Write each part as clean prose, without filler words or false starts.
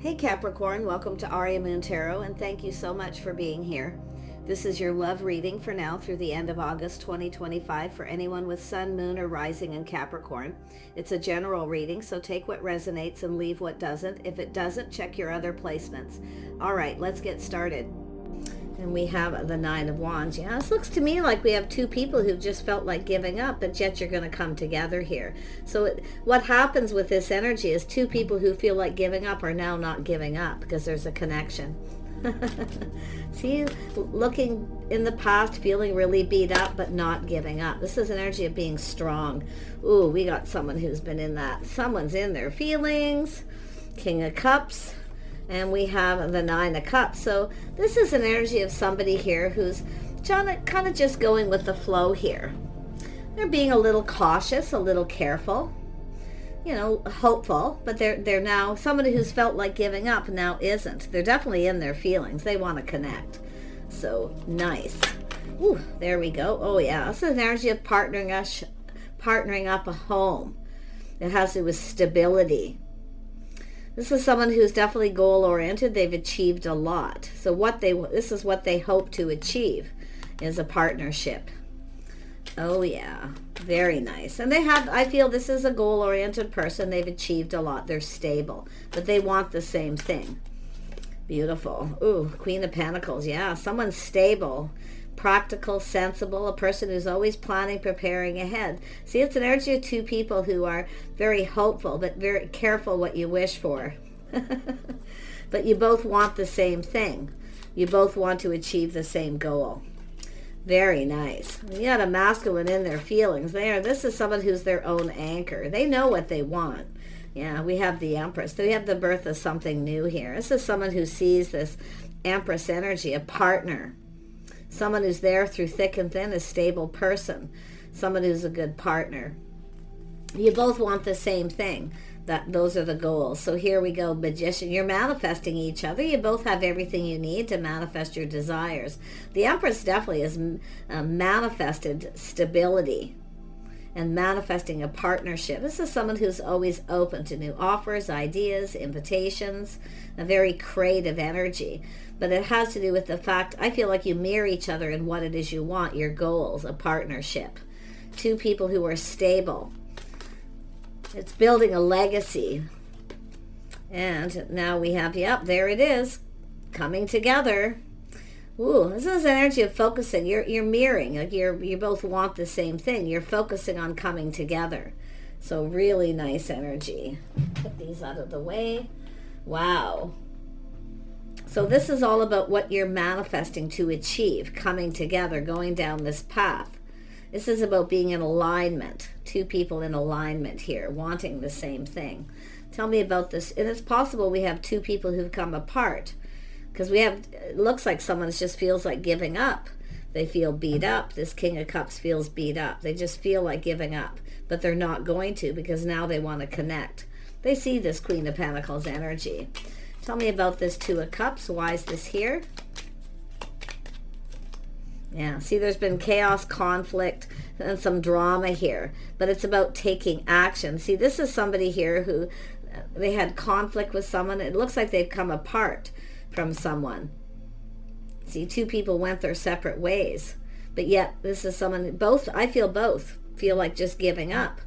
Hey Capricorn, welcome to Aria Moon Tarot, and thank you so much for being here. This is your love reading for now through the end of August 2025 for anyone with Sun, Moon, or Rising in Capricorn. It's a general reading, so take what resonates and leave what doesn't. If it doesn't, check your other placements. All right, let's get started. And we have the Nine of Wands. Yeah, this looks to me like we have two people who've just felt like giving up, but yet you're going to come together here. So what happens with this energy is two people who feel like giving up are now not giving up because there's a connection. See, looking in the past, feeling really beat up, but not giving up. This is energy of being strong. Ooh, we got someone who's been in that. Someone's in their feelings. King of Cups. And we have the Nine of Cups. So this is an energy of somebody here who's kind of just going with the flow here. They're being a little cautious, a little careful, you know, hopeful, but they're now somebody who's felt like giving up now isn't. They're definitely in their feelings. They want to connect. So nice. Ooh, there we go. Oh yeah, this is an energy of partnering up a home. It has to do with stability. This is someone who's definitely goal-oriented. They've achieved a lot. So this is what they hope to achieve, is a partnership. Oh yeah, very nice. And I feel this is a goal-oriented person. They've achieved a lot. They're stable, but they want the same thing. Beautiful. Ooh, Queen of Pentacles. Yeah, someone stable, practical, sensible, a person who's always planning, preparing ahead. See, it's an energy of two people who are very hopeful, but very careful what you wish for. But you both want the same thing. You both want to achieve the same goal. Very nice. You got a masculine in their feelings there. This is someone who's their own anchor. They know what they want. Yeah, we have the Empress. So we have the birth of something new here. This is someone who sees this Empress energy, a partner. Someone who's there through thick and thin, a stable person. Someone who's a good partner. You both want the same thing. Those are the goals. So here we go, Magician. You're manifesting each other. You both have everything you need to manifest your desires. The Empress definitely has manifested stability and manifesting a partnership. This is someone who's always open to new offers, ideas, invitations, a very creative energy. But it has to do with the fact, I feel like you mirror each other in what it is you want, your goals, a partnership. Two people who are stable. It's building a legacy. And now we have, yep, there it is, coming together. Ooh, this is energy of focusing. You're mirroring, like you both want the same thing. You're focusing on coming together. So really nice energy. Put these out of the way. Wow. So this is all about what you're manifesting to achieve, coming together, going down this path. This is about being in alignment. Two people in alignment here, wanting the same thing. Tell me about this. And it's possible we have two people who've come apart. Because it looks like someone just feels like giving up. They feel beat up. This King of Cups feels beat up. They just feel like giving up. But they're not going to, because now they want to connect. They see this Queen of Pentacles energy. Tell me about this Two of Cups. Why is this here? Yeah, see, there's been chaos, conflict, and some drama here. But it's about taking action. See, this is somebody here who they had conflict with someone. It looks like they've come apart from someone. See, two people went their separate ways. But yet, this is someone, I feel both feel like just giving up.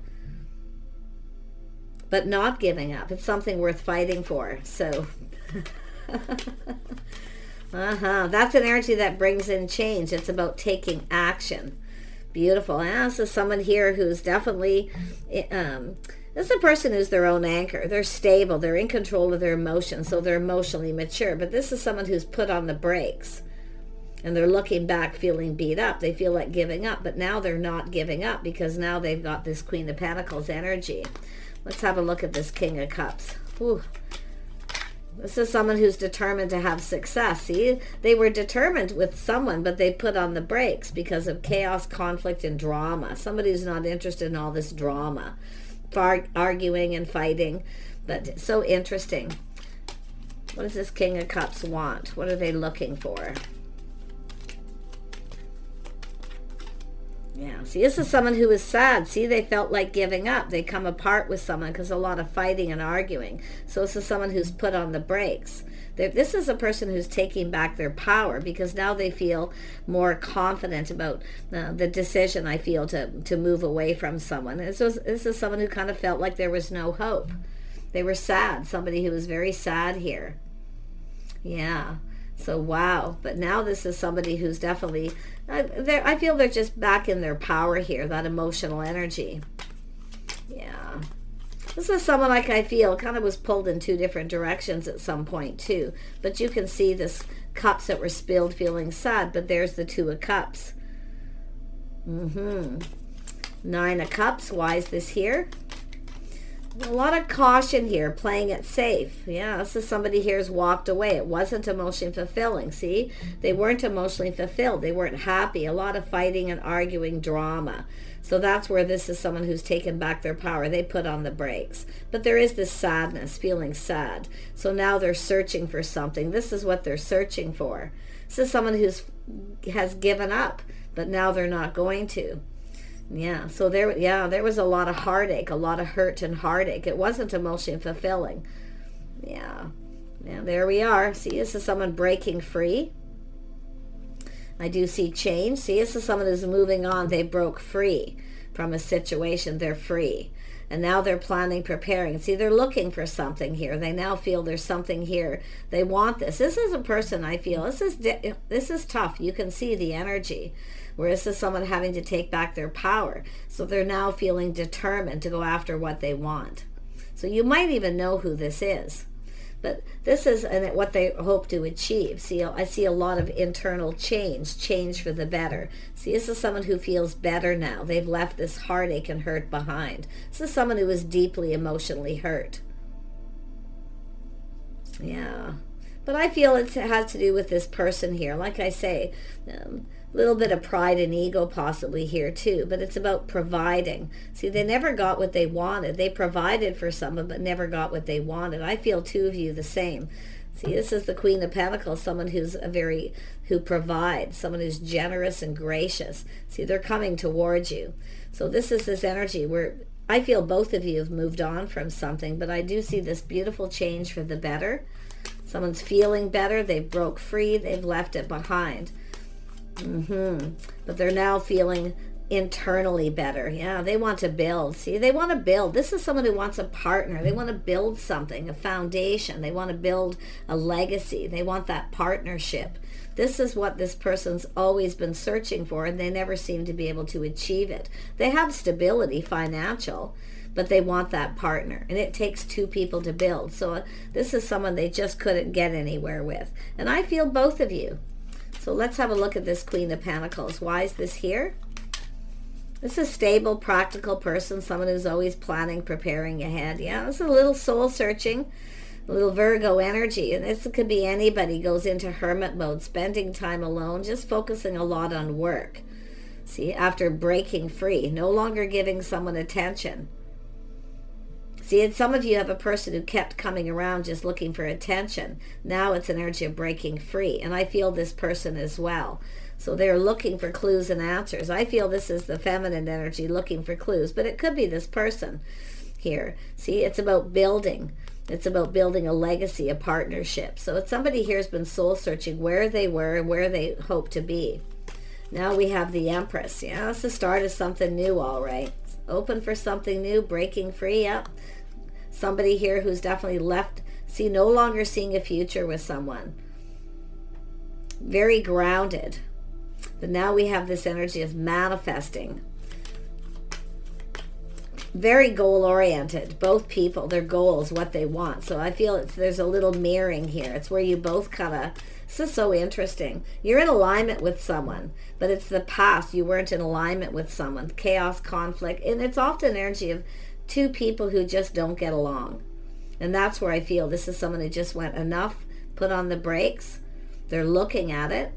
But not giving up. It's something worth fighting for. So, that's an energy that brings in change. It's about taking action. Beautiful. And this is someone here who's definitely, this is a person who's their own anchor. They're stable. They're in control of their emotions, so they're emotionally mature. But this is someone who's put on the brakes. And they're looking back feeling beat up. They feel like giving up. But now they're not giving up because now they've got this Queen of Pentacles energy. Let's have a look at this King of Cups. Ooh. This is someone who's determined to have success. See, they were determined with someone, but they put on the brakes because of chaos, conflict, and drama. Somebody who's not interested in all this drama. Arguing and fighting. But so interesting. What does this King of Cups want? What are they looking for? Yeah, see, this is someone who is sad. See, they felt like giving up. They come apart with someone because a lot of fighting and arguing. So this is someone who's put on the brakes. This is a person who's taking back their power because now they feel more confident about the decision, I feel, to move away from someone. This is someone who kind of felt like there was no hope. They were sad. Somebody who was very sad here. Yeah. So, wow. But now this is somebody who's definitely, I feel they're just back in their power here, that emotional energy. Yeah. This is someone, like, I feel kind of was pulled in two different directions at some point too. But you can see this cups that were spilled feeling sad, but there's the Two of Cups. Nine of Cups. Why is this here? A lot of caution here, playing it safe. Yeah, this is somebody here's walked away. It wasn't emotionally fulfilling. See, they weren't emotionally fulfilled. They weren't happy. A lot of fighting and arguing, drama. So that's where this is someone who's taken back their power. They put on the brakes. But there is this sadness, feeling sad. So now they're searching for something. This is what they're searching for. This is someone has given up, but now they're not going to. Yeah, so there was a lot of heartache, a lot of hurt and heartache. It wasn't emotionally fulfilling. Yeah, there we are. See, this is someone breaking free. I do see change. See, this is someone who's moving on. They broke free from a situation. They're free. And now they're planning, preparing. See, they're looking for something here. They now feel there's something here. They want this. This is a person, I feel, this is tough. You can see the energy. Where this is someone having to take back their power. So they're now feeling determined to go after what they want. So you might even know who this is. But this is what they hope to achieve. See, I see a lot of internal change for the better. See, this is someone who feels better now. They've left this heartache and hurt behind. This is someone who is deeply emotionally hurt. Yeah. But I feel it has to do with this person here. Like I say, little bit of pride and ego possibly here too, but it's about providing. See, they never got what they wanted. They provided for someone but never got what they wanted. I feel two of you the same. See, this is the Queen of Pentacles, someone who provides, someone who's generous and gracious. See, they're coming towards you. So this is this energy where I feel both of you have moved on from something, but I do see this beautiful change for the better. Someone's feeling better. They've broke free. They've left it behind. But they're now feeling internally better. Yeah, they want to build. See, they want to build. This is someone who wants a partner. They want to build something, a foundation. They want to build a legacy. They want that partnership. This is what this person's always been searching for, and they never seem to be able to achieve it. They have stability, financial, but they want that partner, and it takes two people to build. So this is someone they just couldn't get anywhere with. And I feel both of you. So let's have a look at this Queen of Pentacles. Why is this here? This is a stable, practical person, someone who's always planning, preparing ahead. Yeah, this is a little soul searching, a little Virgo energy. And this could be anybody goes into hermit mode, spending time alone, just focusing a lot on work. See, after breaking free, no longer giving someone attention. See, and some of you have a person who kept coming around just looking for attention. Now it's an energy of breaking free. And I feel this person as well. So they're looking for clues and answers. I feel this is the feminine energy looking for clues. But it could be this person here. See, it's about building. It's about building a legacy, a partnership. So it's somebody here who's been soul searching where they were and where they hope to be. Now we have the Empress. Yeah, it's the start of something new, all right. Open for something new, breaking free. Yep. Somebody here who's definitely left, see, no longer seeing a future with someone. Very grounded. But now we have this energy of manifesting. Very goal-oriented. Both people, their goals, what they want. So I feel there's a little mirroring here. It's where you both kind of, this is so interesting. You're in alignment with someone, but it's the past. You weren't in alignment with someone. Chaos, conflict, and it's often energy of two people who just don't get along. And that's where I feel this is someone who just went enough, put on the brakes. They're looking at it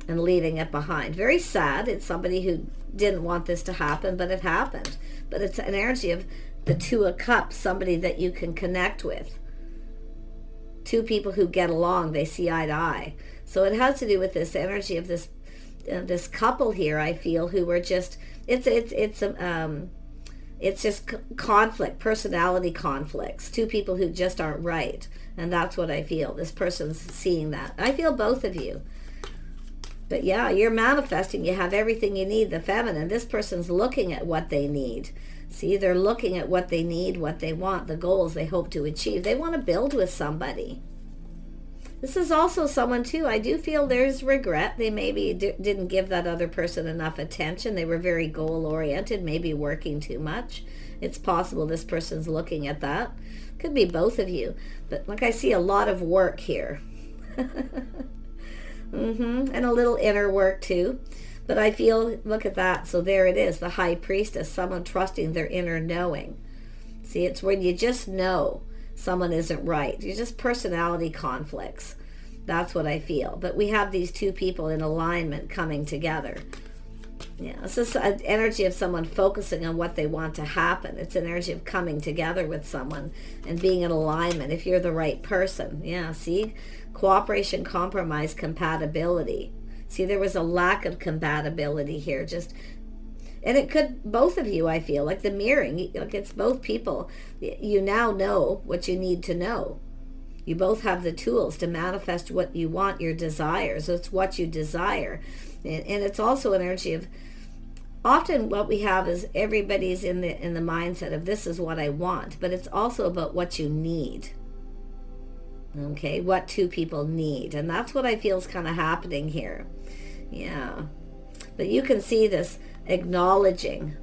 and leaving it behind. Very sad. It's somebody who didn't want this to happen, but it happened. But it's an energy of the Two of Cups, somebody that you can connect with. Two people who get along, they see eye to eye. So it has to do with this energy of this. this couple here, I feel, who were just, it's just conflict, personality conflicts, two people who just aren't right. And that's what I feel. This person's seeing that. I feel both of you. But yeah, you're manifesting. You have everything you need, the feminine. This person's looking at what they need. See, they're looking at what they need, what they want, the goals they hope to achieve. They want to build with somebody. This is also someone, too, I do feel there's regret. They maybe didn't give that other person enough attention. They were very goal-oriented, maybe working too much. It's possible this person's looking at that. Could be both of you. But like, I see a lot of work here. And a little inner work, too. But I feel, look at that. So there it is, the High Priestess, someone trusting their inner knowing. See, it's when you just know someone isn't right. You're just personality conflicts. That's what I feel. But we have these two people in alignment coming together. Yeah, it's just an energy of someone focusing on what they want to happen. It's an energy of coming together with someone and being in alignment if you're the right person. Yeah, see? Cooperation, compromise, compatibility. See, there was a lack of compatibility here. And it could, both of you, I feel, like the mirroring, like it's both people. You now know what you need to know. You both have the tools to manifest what you want, your desires. It's what you desire. And it's also an energy of, often what we have is everybody's in the mindset of this is what I want, but it's also about what you need. Okay, what two people need. And that's what I feel is kind of happening here. Yeah. But you can see this acknowledging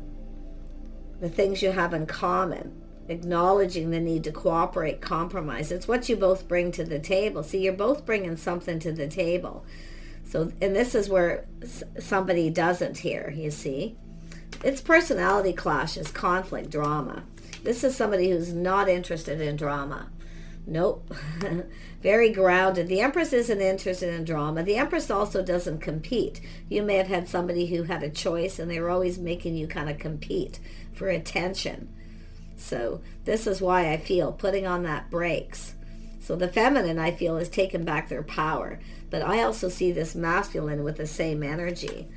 the things you have in common, acknowledging the need to cooperate, compromise. It's what you both bring to the table. See, you're both bringing something to the table. So, and this is where somebody doesn't here, you see. It's personality clashes, conflict, drama. This is somebody who's not interested in drama. Nope. Very grounded. The Empress isn't interested in drama. The Empress also doesn't compete. You may have had somebody who had a choice and they were always making you kind of compete for attention. So this is why I feel putting on that brakes. So the feminine, I feel, has taken back their power. But I also see this masculine with the same energy.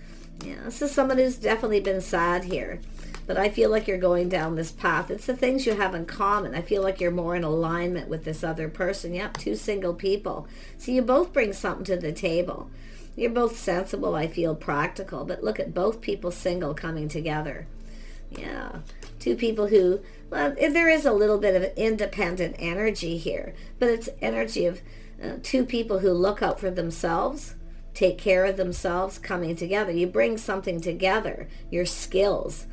Yeah, this is someone who's definitely been sad here. But I feel like you're going down this path. It's the things you have in common. I feel like you're more in alignment with this other person. Yep, two single people. So you both bring something to the table. You're both sensible, I feel, practical. But look at both people single coming together. Yeah, two people who, well, there is a little bit of independent energy here. But it's energy of two people who look out for themselves, take care of themselves, coming together. You bring something together, your skills.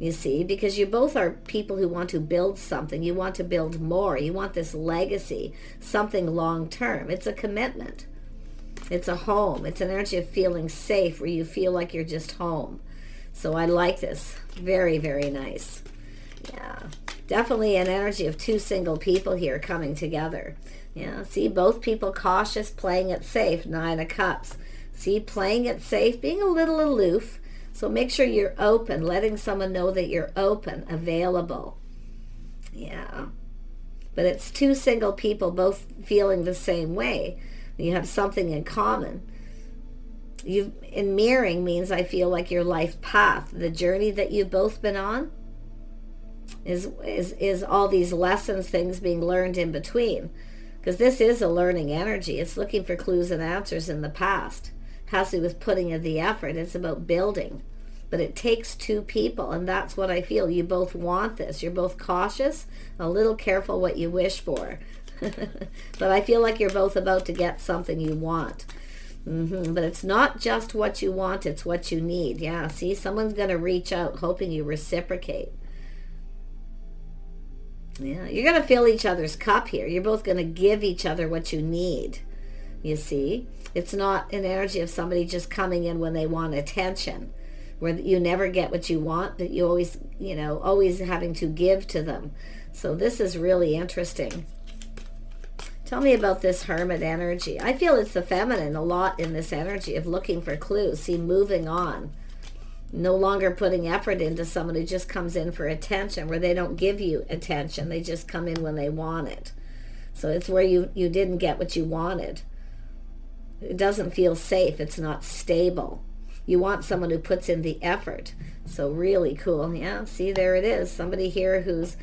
You see, because you both are people who want to build something. You want to build more. You want this legacy, something long-term. It's a commitment. It's a home. It's an energy of feeling safe where you feel like you're just home. So I like this. Very, very nice. Yeah, definitely an energy of two single people here coming together. Yeah, see, both people cautious, playing it safe. 9 of Cups. See, playing it safe, being a little aloof. So make sure you're open, letting someone know that you're open, available. Yeah. But it's two single people both feeling the same way. You have something in common. In mirroring means I feel like your life path, the journey that you've both been on, is all these lessons, things being learned in between. Because this is a learning energy. It's looking for clues and answers in the past. It has to do with putting in the effort. It's about building. But it takes two people, and that's what I feel. You both want this. You're both cautious, a little careful what you wish for. But I feel like you're both about to get something you want. But it's not just what you want, it's what you need. Yeah, see, someone's going to reach out hoping you reciprocate. Yeah, you're going to fill each other's cup here. You're both going to give each other what you need. You see? It's not an energy of somebody just coming in when they want attention, where you never get what you want, but you always, always having to give to them. So this is really interesting. Tell me about this Hermit energy. I feel it's the feminine a lot in this energy of looking for clues. See, moving on. No longer putting effort into someone who just comes in for attention, where they don't give you attention. They just come in when they want it. So it's where you didn't get what you wanted. It doesn't feel safe. It's not stable. You want someone who puts in the effort. So really cool. Yeah, see, there it is. Somebody here who's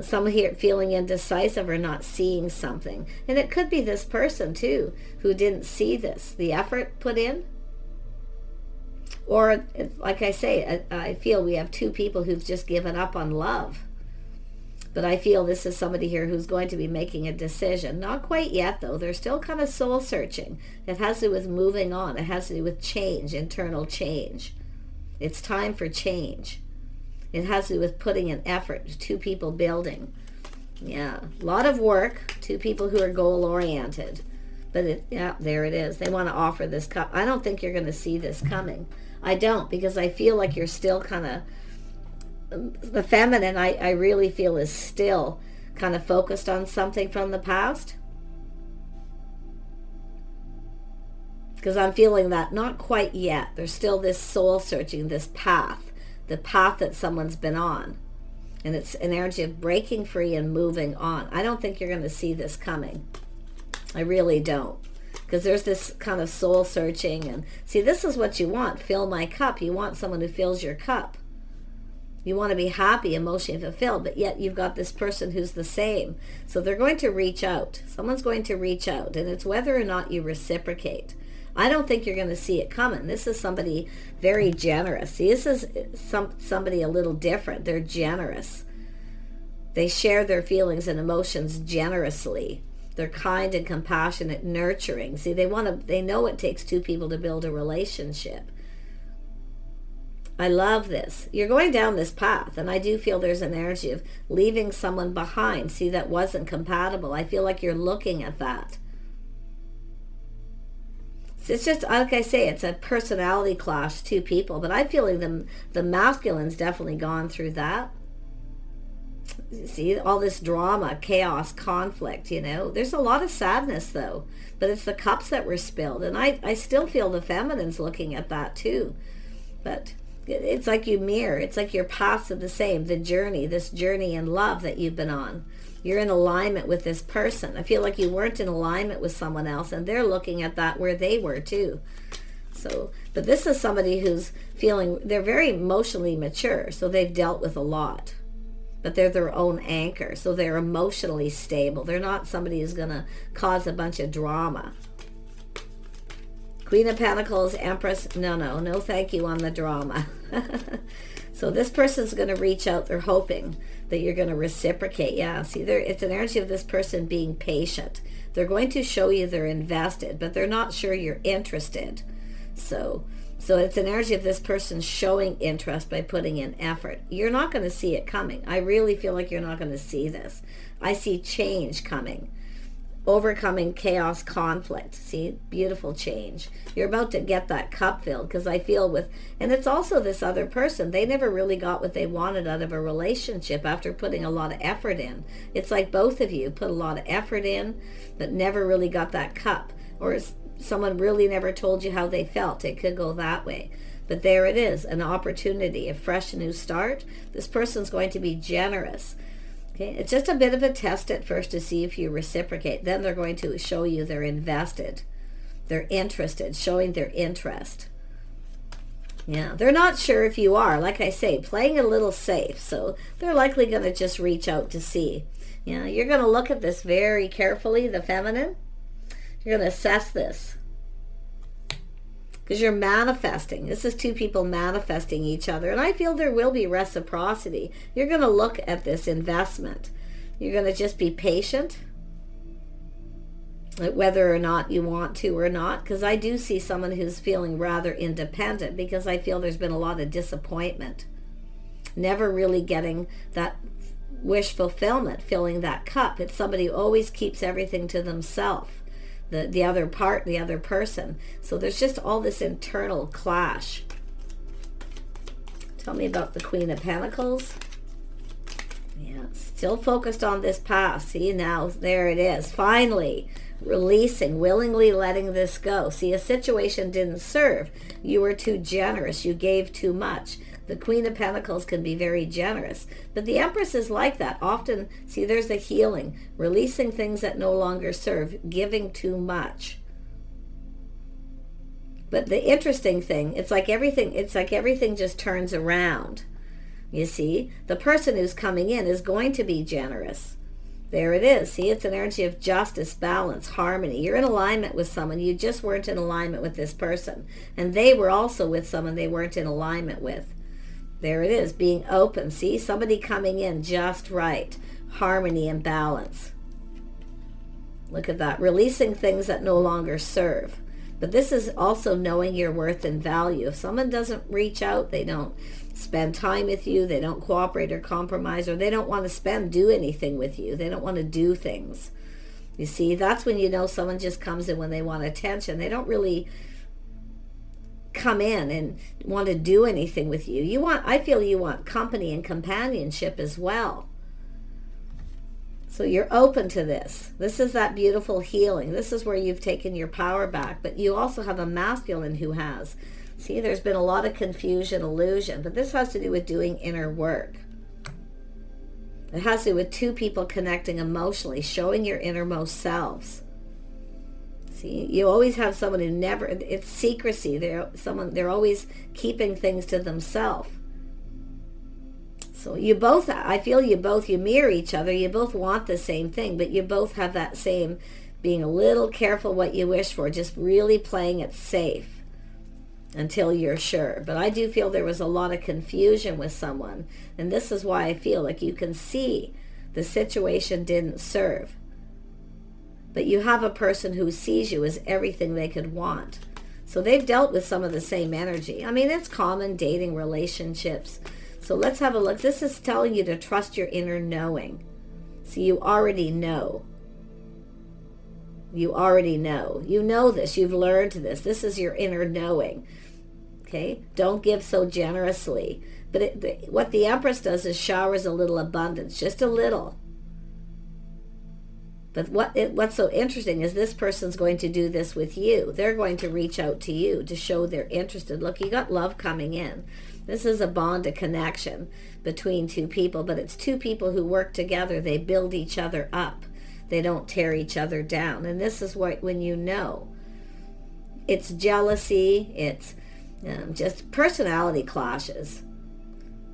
someone here feeling indecisive or not seeing something. And it could be this person too who didn't see this, the effort put in. Or like I say, I feel we have two people who've just given up on love. But I feel this is somebody here who's going to be making a decision. Not quite yet, though. They're still kind of soul searching. It has to do with moving on. It has to do with change, internal change. It's time for change. It has to do with putting in effort. Two people building. Yeah, a lot of work. Two people who are goal-oriented. But yeah, there it is. They want to offer this cup. I don't think you're going to see this coming. I don't, because I feel like you're still kind of, the feminine, I really feel is still kind of focused on something from the past. Because I'm feeling that not quite yet. There's still this soul searching, this path, the path that someone's been on. And it's an energy of breaking free and moving on. I don't think you're going to see this coming. I really don't. Because there's this kind of soul searching. And see, this is what you want. Fill my cup. You want someone who fills your cup. You want to be happy, emotionally fulfilled, but yet you've got this person who's the same. So they're going to reach out. Someone's going to reach out, and it's whether or not you reciprocate. I don't think you're going to see it coming. This is somebody very generous. See, this is somebody a little different. They're generous. They share their feelings and emotions generously. They're kind and compassionate, nurturing. See, they know it takes two people to build a relationship. I love this. You're going down this path, and I do feel there's an energy of leaving someone behind. See, that wasn't compatible. I feel like you're looking at that. It's just, like I say, it's a personality clash, two people, but I'm feeling the masculine's definitely gone through that. See, all this drama, chaos, conflict, you know. There's a lot of sadness, though, but it's the cups that were spilled, and I still feel the feminine's looking at that, too. But it's like you mirror. It's like your paths are the same. The journey, this journey in love that you've been on. You're in alignment with this person. I feel like you weren't in alignment with someone else, and they're looking at that where they were too. So, but this is somebody who's feeling, they're very emotionally mature, so they've dealt with a lot. But they're their own anchor, so they're emotionally stable. They're not somebody who's going to cause a bunch of drama. Queen of Pentacles, Empress, no thank you on the drama. So this person's going to reach out. They're hoping that you're going to reciprocate. Yeah, see, it's an energy of this person being patient. They're going to show you they're invested, but they're not sure you're interested. So it's an energy of this person showing interest by putting in effort. You're not going to see it coming. I really feel like you're not going to see this. I see change coming. Overcoming chaos, conflict. See, beautiful change. You're about to get that cup filled, because I feel and it's also this other person. They never really got what they wanted out of a relationship after putting a lot of effort in. It's like both of you put a lot of effort in, but never really got that cup. Or someone really never told you how they felt. It could go that way. But there it is, an opportunity, a fresh new start. This person's going to be generous. Okay, it's just a bit of a test at first to see if you reciprocate. Then they're going to show you they're invested. They're interested, showing their interest. Yeah, they're not sure if you are. Like I say, playing it a little safe. So they're likely going to just reach out to see. Yeah, you're going to look at this very carefully, the feminine. You're going to assess this. Because you're manifesting. This is two people manifesting each other. And I feel there will be reciprocity. You're going to look at this investment. You're going to just be patient. Whether or not you want to or not. Because I do see someone who's feeling rather independent. Because I feel there's been a lot of disappointment. Never really getting that wish fulfillment. Filling that cup. It's somebody who always keeps everything to themselves. The other part, the other person. So there's just all this internal clash. Tell me about the Queen of Pentacles. Yeah, still focused on this past. See, now, there it is. Finally, releasing, willingly letting this go. See, a situation didn't serve. You were too generous. You gave too much. The Queen of Pentacles can be very generous. But the Empress is like that. Often, see, there's a healing. Releasing things that no longer serve. Giving too much. But the interesting thing, it's like everything just turns around. You see, the person who's coming in is going to be generous. There it is. See, it's an energy of justice, balance, harmony. You're in alignment with someone. You just weren't in alignment with this person. And they were also with someone they weren't in alignment with. There it is, being open. See, somebody coming in just right. Harmony and balance. Look at that. Releasing things that no longer serve. But this is also knowing your worth and value. If someone doesn't reach out, they don't spend time with you, they don't cooperate or compromise, or they don't want to do anything with you. They don't want to do things. You see, that's when you know someone just comes in when they want attention. They don't really come in and want to do anything with you. I feel you want company and companionship as well. So you're open to this. This is that beautiful healing. This is where you've taken your power back. But you also have a masculine who has. See, there's been a lot of confusion, illusion. But this has to do with doing inner work. It has to do with two people connecting emotionally, showing your innermost selves. See, you always have someone who never, it's secrecy. They're always keeping things to themselves. So you both, I feel you mirror each other. You both want the same thing, but you both have that same being a little careful what you wish for, just really playing it safe until you're sure. But I do feel there was a lot of confusion with someone, and this is why I feel like you can see the situation didn't serve. But you have a person who sees you as everything they could want. So they've dealt with some of the same energy. I mean, it's common dating relationships. So let's have a look. This is telling you to trust your inner knowing. So you already know. You already know. You know this. You've learned this. This is your inner knowing. Okay? Don't give so generously. But what the Empress does is showers a little abundance. Just a little. But what's so interesting is this person's going to do this with you. They're going to reach out to you to show they're interested. Look, you got love coming in. This is a bond, a connection between two people, but it's two people who work together. They build each other up. They don't tear each other down. And this is when you know. It's jealousy. It's just personality clashes.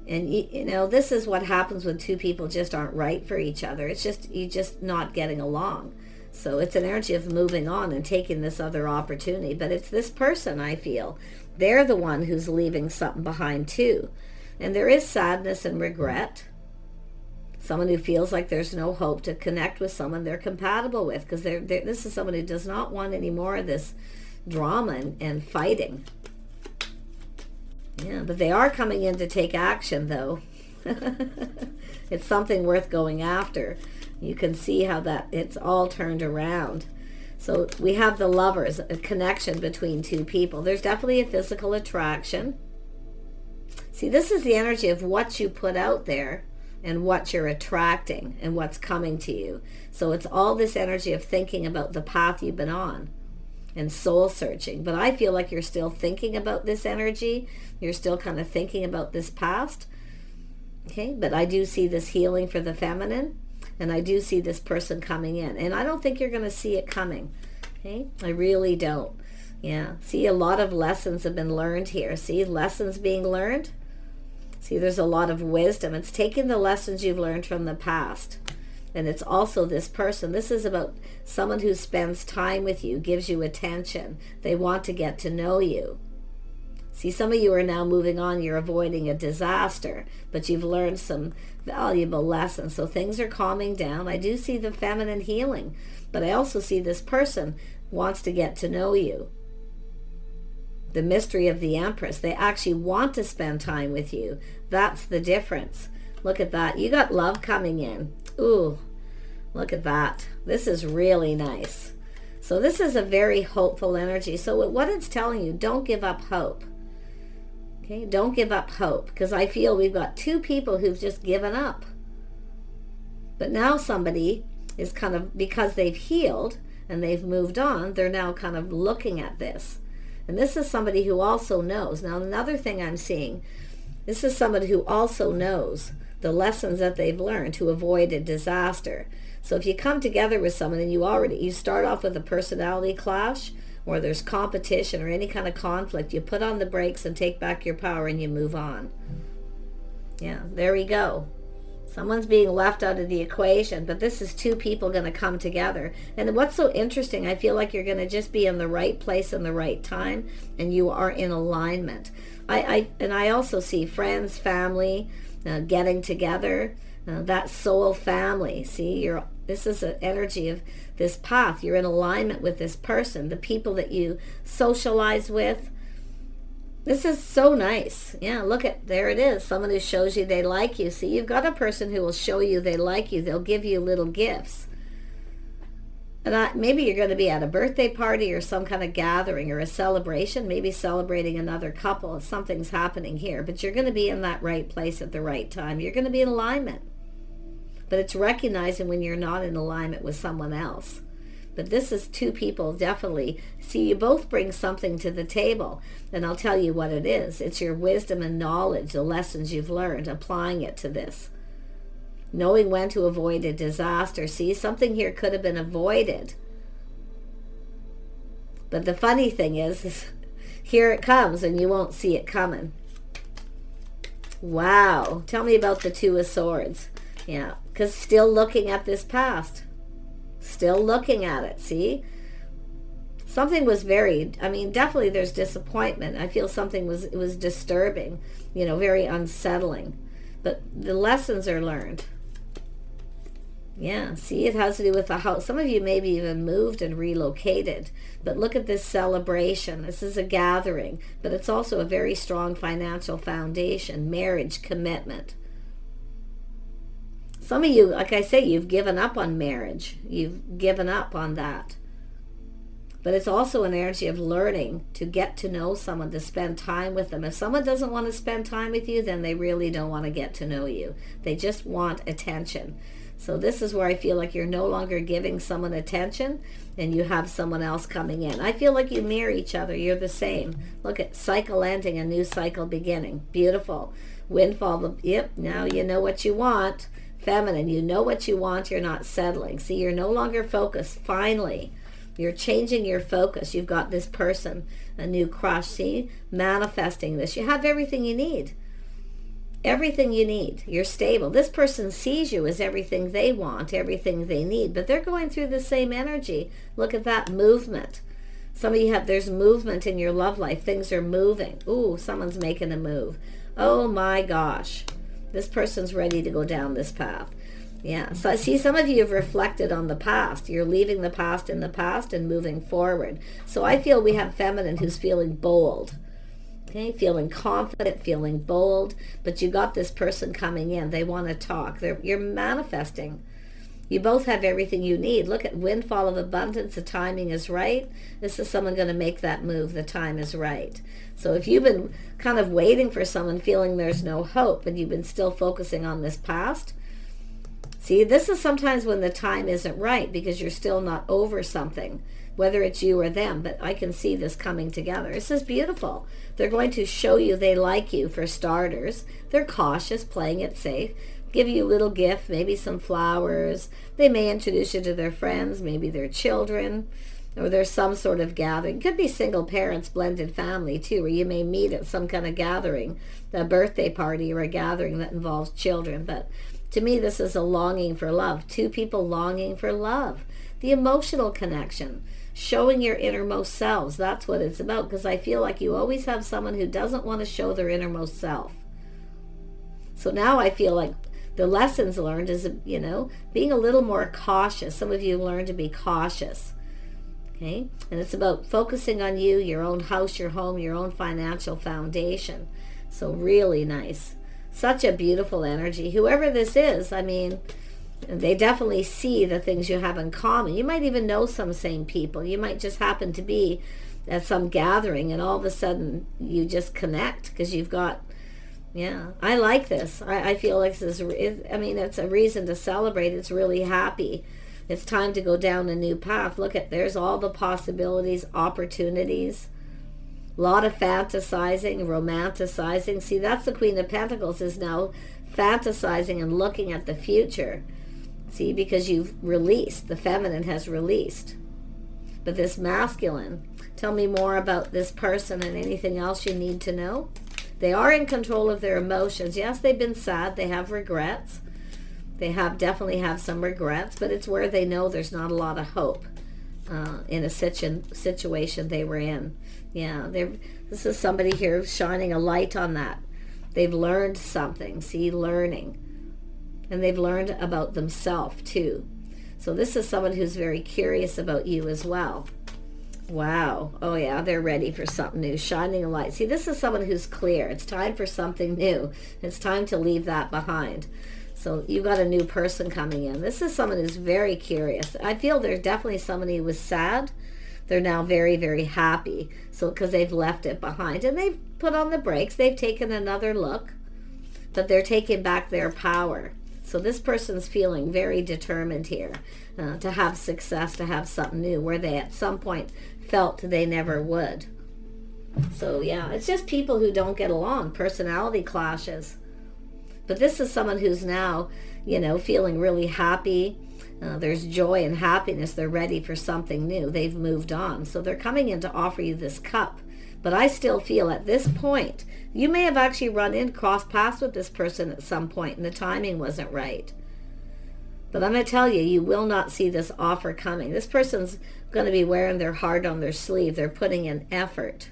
And you know, this is what happens when two people just aren't right for each other. It's just, you're just not getting along. So it's an energy of moving on and taking this other opportunity. But it's this person, I feel. They're the one who's leaving something behind too. And there is sadness and regret. Someone who feels like there's no hope to connect with someone they're compatible with. Because this is someone who does not want any more of this drama and fighting. Yeah, but they are coming in to take action, though. It's something worth going after. You can see how that it's all turned around. So we have the Lovers, a connection between two people. There's definitely a physical attraction. See, this is the energy of what you put out there and what you're attracting and what's coming to you. So it's all this energy of thinking about the path you've been on and soul searching. But I feel like you're still thinking about this energy. You're still kind of thinking about this past. Okay, but I do see this healing for the feminine, and I do see this person coming in. And I don't think you're going to see it coming. Okay, I really don't. Yeah, see, a lot of lessons have been learned here. See, lessons being learned. See, there's a lot of wisdom. It's taking the lessons you've learned from the past. And it's also this person. This is about someone who spends time with you, gives you attention. They want to get to know you. See, some of you are now moving on. You're avoiding a disaster, but you've learned some valuable lessons. So things are calming down. I do see the feminine healing, but I also see this person wants to get to know you. The mystery of the Empress. They actually want to spend time with you. That's the difference. Look at that. You got love coming in. Ooh, look at that. This is really nice. So this is a very hopeful energy. So what it's telling you, don't give up hope. Okay, don't give up hope, because I feel we've got two people who've just given up. But now somebody is kind of, because they've healed and they've moved on, they're now kind of looking at this. And this is somebody who also knows. Now, another thing I'm seeing, this is somebody who also knows the lessons that they've learned to avoid a disaster. So if you come together with someone and you start off with a personality clash, or there's competition or any kind of conflict, you put on the brakes and take back your power and you move on. Yeah, there we go. Someone's being left out of the equation, but this is two people going to come together. And what's so interesting, I feel like you're going to just be in the right place in the right time, and you are in alignment. I also see friends, family, getting together, that soul family. See, this is an energy of this path. You're in alignment with this person, the people that you socialize with. This is so nice. Yeah, look at, there it is. Someone who shows you they like you. See, you've got a person who will show you they like you. They'll give you little gifts. And maybe you're going to be at a birthday party or some kind of gathering or a celebration, maybe celebrating another couple. Something's happening here, but you're going to be in that right place at the right time. You're going to be in alignment. But it's recognizing when you're not in alignment with someone else. But this is two people, definitely. See, you both bring something to the table, and I'll tell you what it is. It's your wisdom and knowledge, the lessons you've learned, applying it to this. Knowing when to avoid a disaster. See, something here could have been avoided. But the funny thing is here it comes, and you won't see it coming. Wow. Tell me about the Two of Swords. Yeah, because still looking at this past. Still looking at it, see? Something was definitely there's disappointment. I feel something was disturbing, very unsettling. But the lessons are learned. Yeah, see, it has to do with the house. Some of you maybe even moved and relocated. But look at this celebration. This is a gathering, but it's also a very strong financial foundation, marriage, commitment. Some of you, like I say, you've given up on marriage. You've given up on that. But it's also an energy of learning to get to know someone, to spend time with them. If someone doesn't want to spend time with you, then they really don't want to get to know you. They just want attention. So this is where I feel like you're no longer giving someone attention and you have someone else coming in. I feel like you mirror each other. You're the same. Look at cycle ending, a new cycle beginning. Beautiful. Windfall. Yep, now you know what you want. Feminine, you know what you want, you're not settling. See, you're no longer focused. Finally, you're changing your focus. You've got this person, a new crush. See, manifesting this. You have everything you need. Everything you need. You're stable. This person sees you as everything they want, everything they need, but they're going through the same energy. Look at that movement. Some of you there's movement in your love life. Things are moving. Ooh, someone's making a move. Oh my gosh. This person's ready to go down this path. Yeah, so I see some of you have reflected on the past. You're leaving the past in the past and moving forward. So I feel we have feminine who's feeling bold. Okay, feeling confident, feeling bold. But you got this person coming in. They want to talk. You're manifesting. You both have everything you need. Look at windfall of abundance. The timing is right. This is someone going to make that move. The time is right. So if you've been kind of waiting for someone, feeling there's no hope, and you've been still focusing on this past, see, this is sometimes when the time isn't right because you're still not over something, whether it's you or them. But I can see this coming together. This is beautiful. They're going to show you they like you for starters. They're cautious, playing it safe. Give you a little gift, maybe some flowers. They may introduce you to their friends, maybe their children, or there's some sort of gathering. Could be single parents, blended family too, where you may meet at some kind of gathering, a birthday party or a gathering that involves children. But to me, this is a longing for love. Two people longing for love. The emotional connection, showing your innermost selves. That's what it's about, because I feel like you always have someone who doesn't want to show their innermost self. So now I feel like the lessons learned is, being a little more cautious. Some of you learn to be cautious. Okay? And it's about focusing on you, your own house, your home, your own financial foundation. So really nice. Such a beautiful energy. Whoever this is, they definitely see the things you have in common. You might even know some same people. You might just happen to be at some gathering and all of a sudden you just connect because you've got, yeah, I like this. I feel like this is, it's a reason to celebrate. It's really happy. It's time to go down a new path. Look at, there's all the possibilities, opportunities, a lot of fantasizing, romanticizing. See, that's the Queen of Pentacles, is now fantasizing and looking at the future. See, because you've released, the feminine has released. But this masculine, tell me more about this person and anything else you need to know. They are in control of their emotions. Yes, they've been sad. They have regrets. They definitely have some regrets, but it's where they know there's not a lot of hope in a situation they were in. Yeah, this is somebody here shining a light on that. They've learned something. See, learning. And they've learned about themselves too. So this is someone who's very curious about you as well. Wow. Oh yeah, they're ready for something new. Shining a light. See, this is someone who's clear. It's time for something new. It's time to leave that behind. So you got a new person coming in. This is someone who's very curious. I feel there's definitely somebody who was sad. They're now very, very happy. So because they've left it behind. And they've put on the brakes. They've taken another look. But they're taking back their power. So this person's feeling very determined here to have success, to have something new, where they at some point felt they never would. So yeah, it's just people who don't get along, personality clashes. But this is someone who's now, feeling really happy. There's joy and happiness. They're ready for something new. They've moved on. So they're coming in to offer you this cup. But I still feel at this point, you may have actually crossed paths with this person at some point and the timing wasn't right. But I'm going to tell you, you will not see this offer coming. This person's going to be wearing their heart on their sleeve. They're putting in effort.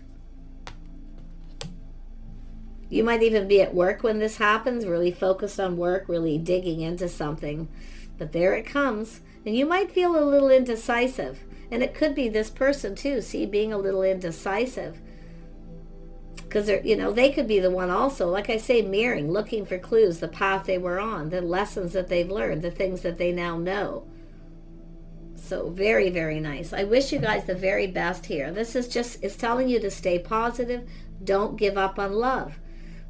You might even be at work when this happens, really focused on work, really digging into something. But there it comes. And you might feel a little indecisive. And it could be this person too, see, being a little indecisive. Because they could be the one also, like I say, mirroring, looking for clues, the path they were on, the lessons that they've learned, the things that they now know. So very, very nice. I wish you guys the very best here. This is it's telling you to stay positive. Don't give up on love.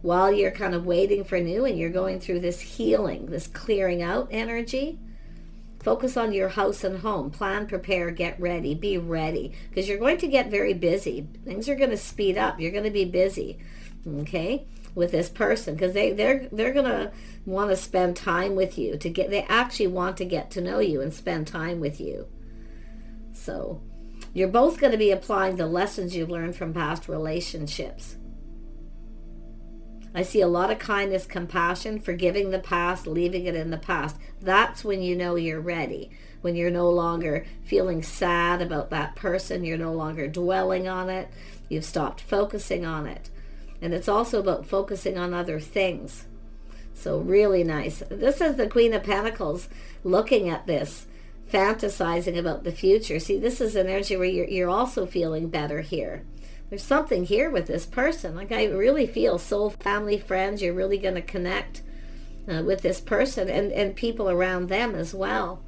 While you're kind of waiting for new and you're going through this healing, this clearing out energy, focus on your house and home. Plan, prepare, get ready, be ready. Because you're going to get very busy. Things are going to speed up. You're going to be busy, okay, with this person. Because they're going to want to spend time with you. They actually want to get to know you and spend time with you. So you're both going to be applying the lessons you've learned from past relationships. I see a lot of kindness, compassion, forgiving the past, leaving it in the past. That's when you know you're ready. When you're no longer feeling sad about that person. You're no longer dwelling on it. You've stopped focusing on it. And it's also about focusing on other things. So really nice. This is the Queen of Pentacles looking at this, fantasizing about the future. See, this is an energy where you're also feeling better here. There's something here with this person. Like I really feel soul, family, friends, you're really going to connect with this person and people around them as well.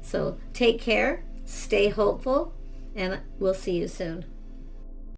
So take care, stay hopeful, and we'll see you soon.